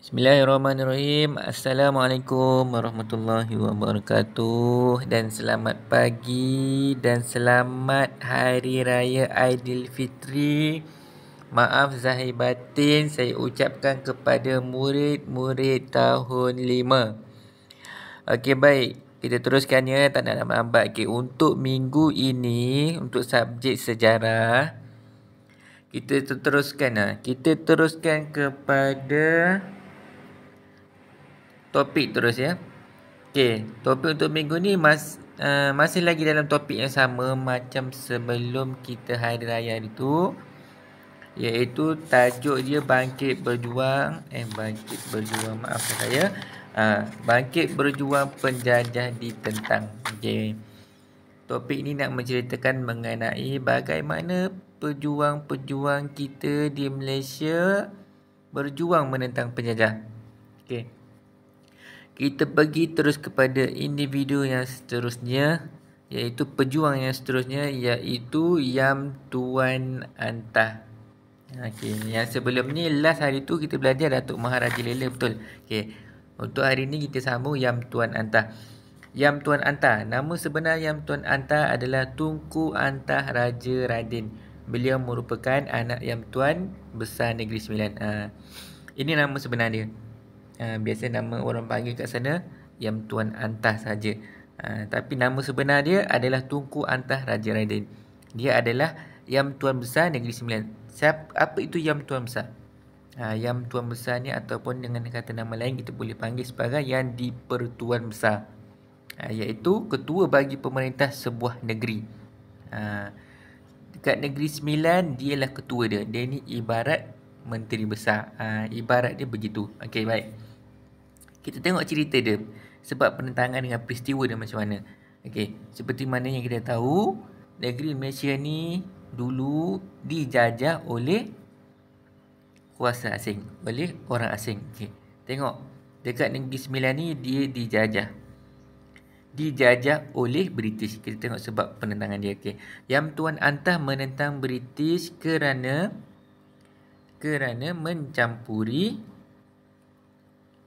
Bismillahirrahmanirrahim. Assalamualaikum warahmatullahi wabarakatuh. Dan selamat pagi dan selamat Hari Raya Aidilfitri. Maaf zahir batin saya ucapkan kepada murid-murid tahun 5. Okey, baik. Kita teruskan ya, tak nak lambat. Okey, untuk minggu ini, untuk subjek sejarah, kita teruskan. Kita teruskan kepada topik terus ya. Okey, topik untuk minggu ni masih lagi dalam topik yang sama macam sebelum kita hari raya itu, iaitu tajuk dia bangkit berjuang maafkan saya. Bangkit berjuang penjajah ditentang. Okey. Topik ni nak menceritakan mengenai bagaimana pejuang-pejuang kita di Malaysia berjuang menentang penjajah. Okey. Kita pergi terus kepada individu yang seterusnya, iaitu pejuang yang seterusnya, iaitu Yam Tuan Antah. Okey, yang sebelum ni last hari tu kita belajar Datuk Maharaja Lela, betul. Okey. Untuk hari ni kita sambung Yam Tuan Antah. Yam Tuan Antah, nama sebenar Yam Tuan Antah adalah Tunku Antah Raja Radin. Beliau merupakan anak Yam Tuan Besar Negeri Sembilan. Ini nama sebenar dia. Biasa nama orang panggil kat sana Yam Tuan Antah saja. Tapi nama sebenar dia adalah Tunku Antah Raja Radin. Dia adalah Yam Tuan Besar Negeri Sembilan. Apa itu Yam Tuan Besar? Yam Tuan Besar ni ataupun dengan kata nama lain kita boleh panggil sebagai Yang di-Pertuan Besar, iaitu ketua bagi pemerintah sebuah negeri. Dekat Negeri Sembilan dialah ketua dia. Dia ni ibarat menteri besar. Ibarat dia begitu. Okey, baik. Kita tengok cerita dia, sebab penentangan dengan peristiwa dia macam mana. Okey, seperti mana yang kita tahu, negeri Malaysia ni dulu dijajah oleh kuasa asing, oleh orang asing. Okey, tengok dekat Negeri Sembilan ni dia dijajah oleh British. Kita tengok sebab penentangan dia. Okey, Yam Tuan Antah menentang British kerana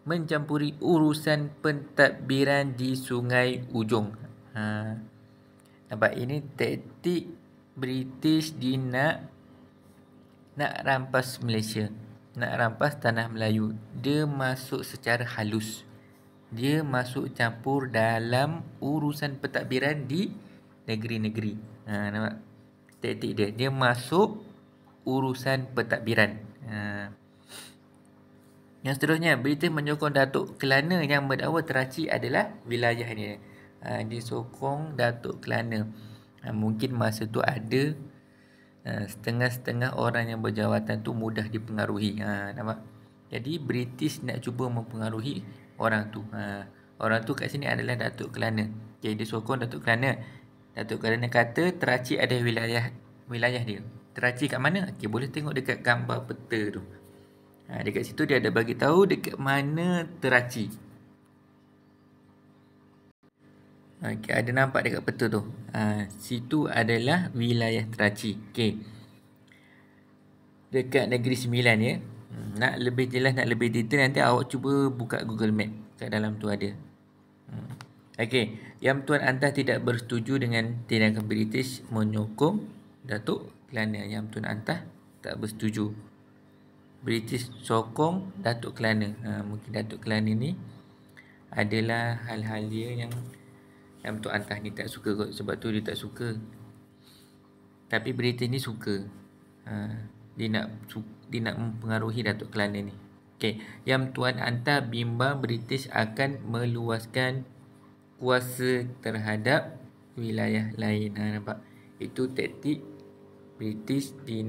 mencampuri urusan pentadbiran di Sungai Ujong. Nampak, ini taktik British dia nak rampas Malaysia, nak rampas tanah Melayu. Dia masuk secara halus. Dia masuk campur dalam urusan pentadbiran di negeri-negeri. Nampak taktik dia. Dia masuk urusan pentadbiran. Yang seterusnya, British menyokong Datuk Kelana yang mendakwa Teraci adalah wilayah dia. Dia sokong Datuk Kelana. Mungkin masa tu ada setengah-setengah orang yang berjawatan tu mudah dipengaruhi. Nampak? Jadi British nak cuba mempengaruhi orang tu. Orang tu kat sini adalah Datuk Kelana. Okay, dia sokong Datuk Kelana. Datuk Kelana kata Teraci ada wilayah dia. Teraci kat mana? Okay, boleh tengok dekat gambar peta tu. Dekat situ dia ada bagi tahu dekat mana Teraci. Okay, ada nampak dekat peta tu. Situ adalah wilayah Teraci. Okay. Dekat Negeri Sembilan ya. Nak lebih jelas, nak lebih detail, nanti awak cuba buka Google Map. Kat dalam tu ada. Okey, Yam Tuan Antah tidak bersetuju dengan tindakan British menyokong Datuk Kelana. Yam Tuan Antah tak bersetuju. British sokong Datuk Kelana. Mungkin Datuk Kelana ni adalah hal-hal dia yang Yam Tuan Antah ni tak suka kot. Sebab tu dia tak suka. Tapi British ni suka. Dia nak mempengaruhi Datuk Kelana ni. Okey, Yam Tuan Antah bimbang British akan meluaskan kuasa terhadap wilayah lain. Nampak? Itu taktik British. Dia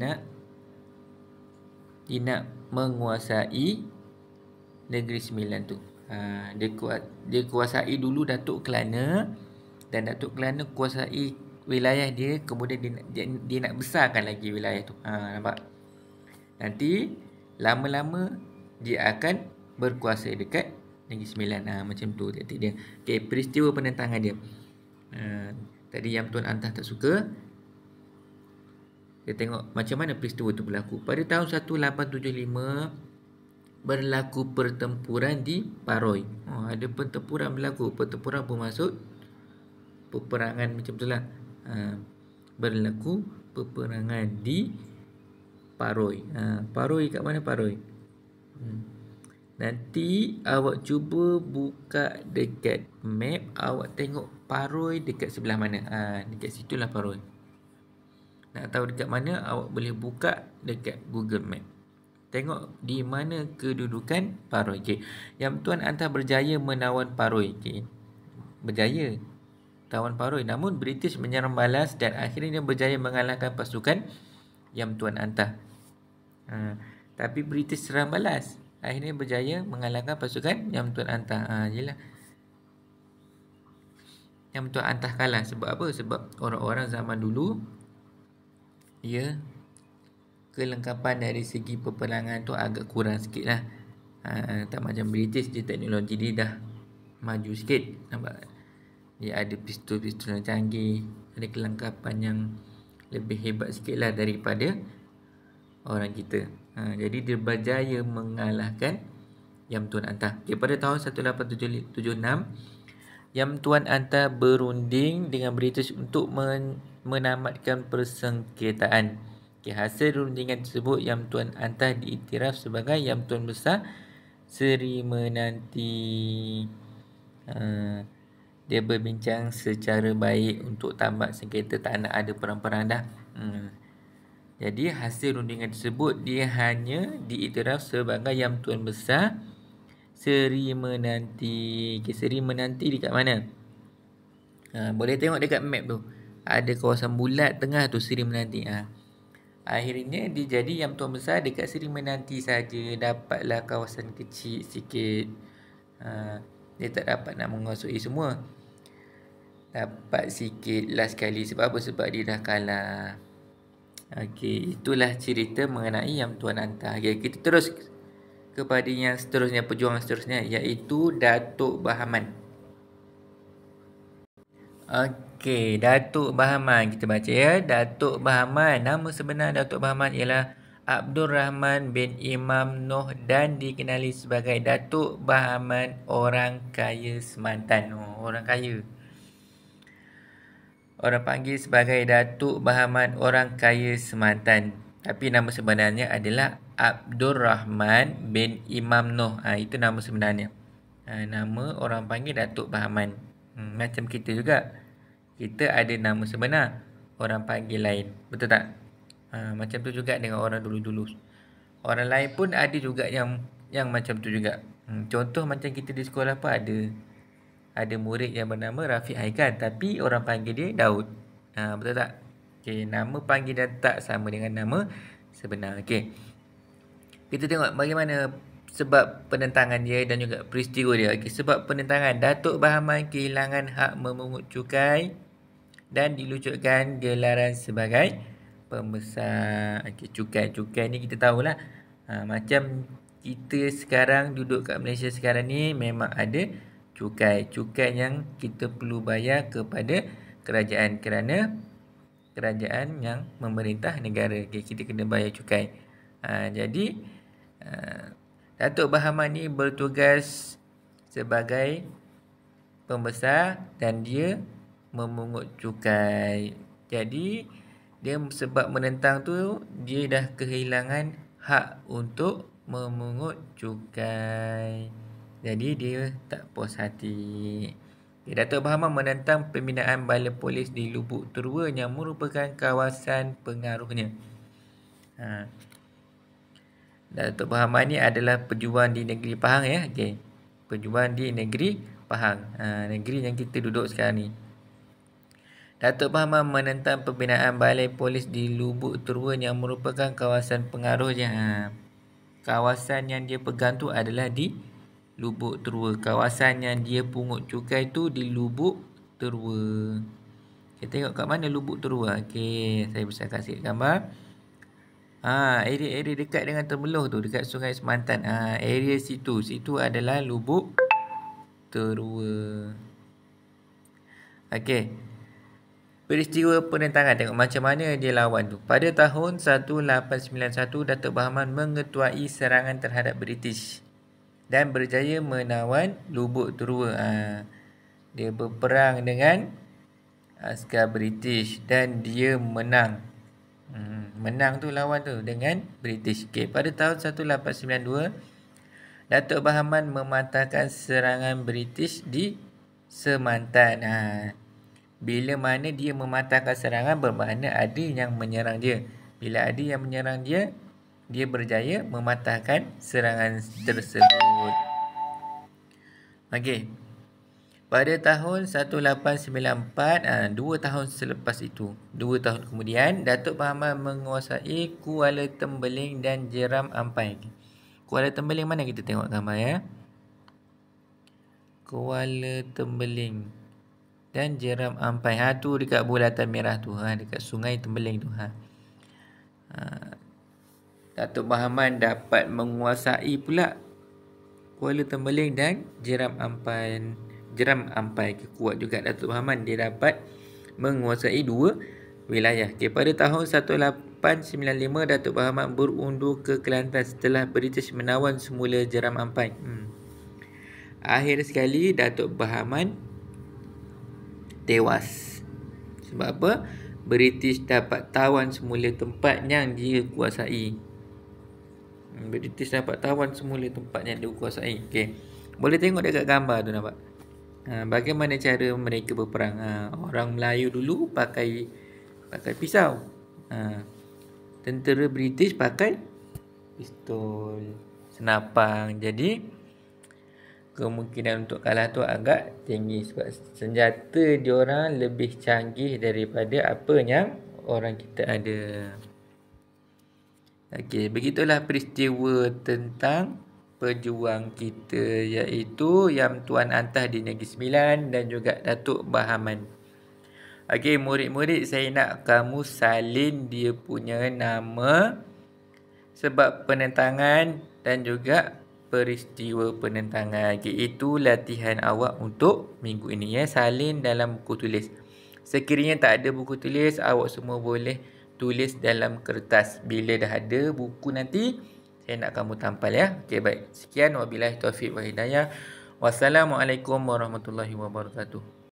nak menguasai Negeri Sembilan tu. Dia kuasai dulu Datuk Kelana, dan Datuk Kelana kuasai wilayah dia. Kemudian dia nak besarkan lagi wilayah tu. Nampak? Nanti lama-lama dia akan berkuasa dekat Negeri Sembilan. Macam tu taktik dia. Okey, peristiwa penentangan dia. Tadi Yam Tuan Antah tak suka. Kita tengok macam mana peristiwa itu berlaku. Pada tahun 1875, berlaku pertempuran di Paroi. Ada pertempuran berlaku. Pertempuran pun masuk peperangan macam itulah. Berlaku peperangan di Paroi. Paroi kat mana Paroi? Nanti awak cuba buka dekat map, awak tengok Paroi dekat sebelah mana. Dekat situlah Paroi. Nak tahu dekat mana, awak boleh buka dekat Google Map. Tengok di mana kedudukan Paroi. Okay. Yang Tuan Antah berjaya menawan Paroi. Okay. Berjaya tawan Paroi. Namun British menyerang balas dan akhirnya berjaya mengalahkan pasukan Yang Tuan Antah. Tapi British serang balas. Akhirnya berjaya mengalahkan pasukan Yang Tuan Antah. Yelah. Yang Tuan Antah kalah. Sebab apa? Sebab orang-orang zaman dulu, kelengkapan dari segi peperangan tu agak kurang sikit lah. Tak macam British, dia teknologi dia dah maju sikit. Nampak? Dia ada pistol-pistol yang canggih, ada kelengkapan yang lebih hebat sikit lah daripada orang kita. Jadi dia berjaya mengalahkan Yang Tuan Antah. Pada tahun 1876, Yang Tuan Antah berunding dengan British untuk menamatkan persengketaan. Hasil rundingan tersebut, Yang Tuan Antah diiktiraf sebagai Yang Tuan Besar Seri Menanti. Dia berbincang secara baik untuk tamat sengketa, tak nak ada perang-perang dah. Jadi hasil rundingan tersebut, dia hanya diiktiraf sebagai Yang Tuan Besar Seri Menanti. Seri Menanti dekat mana? Boleh tengok dekat map tu. Ada kawasan bulat tengah tu, Seri Menanti. Akhirnya dia jadi Yang Tuan Besar dekat Seri Menanti saja. Dapatlah kawasan kecil sikit. Dia tak dapat nak menguasai semua. Dapat sikit lah sekali. Sebab apa? Sebab dia dah kalah. Okey, itulah cerita mengenai Yang Tuan Antah. Okay, kita terus kepada yang seterusnya, pejuang seterusnya, iaitu Datuk Bahaman. Okey, Datuk Bahaman kita baca ya. Datuk Bahaman, nama sebenar Datuk Bahaman ialah Abdul Rahman bin Imam Noh dan dikenali sebagai Datuk Bahaman orang kaya Semantan. Orang kaya. Orang panggil sebagai Datuk Bahaman orang kaya Semantan. Tapi nama sebenarnya adalah Abdul Rahman bin Imam Noh. Itu nama sebenarnya. Nama orang panggil Datuk Bahaman. Macam kita juga. Kita ada nama sebenar, orang panggil lain. Betul tak? Macam tu juga dengan orang dulu-dulu. Orang lain pun ada juga yang macam tu juga. Contoh macam kita di sekolah apa ada murid yang bernama Rafiq Haikal, tapi orang panggil dia Daud. Betul tak? Okey, nama panggil dan tak sama dengan nama sebenar. Okey. Kita tengok bagaimana sebab penentangan dia dan juga peristiwa dia. Okey, sebab penentangan, Datuk Bahaman kehilangan hak memungut cukai dan dilucutkan gelaran sebagai pembesar. Okey, cukai ni kita tahulah. Macam kita sekarang duduk kat Malaysia sekarang ni, memang ada cukai yang kita perlu bayar kepada kerajaan kerana kerajaan yang memerintah negara. Okay, kita kena bayar cukai. Jadi Datuk Bahaman ni bertugas sebagai pembesar dan dia memungut cukai. Jadi dia sebab menentang tu, dia dah kehilangan hak untuk memungut cukai. Jadi dia tak puas hati. Datuk Bahaman menentang pembinaan bala polis di Lubuk Turwa yang merupakan kawasan pengaruhnya. Datuk Bahaman ni adalah pejuang di negeri Pahang ya. Okay. Pejuang di negeri Pahang. Negeri yang kita duduk sekarang ni. Datuk Bahaman menentang pembinaan balai polis di Lubuk Turwa yang merupakan kawasan pengaruhnya. Kawasan yang dia pegang tu adalah di Lubuk Turwa. Kawasan yang dia pungut cukai tu di Lubuk Turwa. Kita tengok kat mana Lubuk Turwa. Okey, saya bisa kasih gambar. Area-area dekat dengan Temeloh tu, dekat Sungai Semantan. Area situ adalah Lubuk Turwa. Okey. Peristiwa penentangan, tengok macam mana dia lawan tu. Pada tahun 1891, Datuk Bahaman mengetuai serangan terhadap British. dan berjaya menawan Lubuk Terua. Dia berperang dengan askar British dan dia menang. Menang tu lawan tu dengan British. Okay, pada tahun 1892, Datuk Bahaman mematahkan serangan British di Semantan. Bila mana dia mematahkan serangan, bermakna ada yang menyerang dia. Bila ada yang menyerang dia, dia berjaya mematahkan serangan tersebut. Okey. Pada tahun 1894, 2 tahun selepas itu, 2 tahun kemudian, Datuk Bahaman menguasai Kuala Tembeling dan Jeram Ampai. Kuala Tembeling mana kita tengok gambar ya? Kuala Tembeling dan Jeram Ampai. Tu dekat bulatan merah tu, dekat Sungai Tembeling tu. Datuk Bahaman dapat menguasai pula Kuala Tembeling dan Jeram Ampai. Kuat juga Datuk Bahaman, dia dapat menguasai 2 wilayah. Okay, pada tahun 1895, Datuk Bahaman berundur ke Kelantan setelah British menawan semula Jeram Ampai. Akhir sekali Datuk Bahaman tewas. Sebab apa? British dapat tawan semula tempat yang dia kuasai. British dapat tawan semula tempat yang dia kuasai. Okay. Boleh tengok dekat gambar tu, nampak? Bagaimana cara mereka berperang. Orang Melayu dulu pakai pisau. Tentera British pakai pistol, senapang. Jadi kemungkinan untuk kalah tu agak tinggi sebab senjata diorang lebih canggih daripada apa yang orang kita ada. Okey, begitulah peristiwa tentang pejuang kita, iaitu Yang Tuan Antah di Negeri Sembilan dan juga Datuk Bahaman. Okey, murid-murid, saya nak kamu salin dia punya nama, sebab penentangan dan juga peristiwa penentangan. Okey, itu latihan awak untuk minggu ini ya. Salin dalam buku tulis. Sekiranya tak ada buku tulis, awak semua boleh tulis dalam kertas. Bila dah ada buku nanti, saya nak kamu tampal ya. Okey, baik. Sekian, wabillahi taufiq wa hidayah. Wassalamualaikum warahmatullahi wabarakatuh.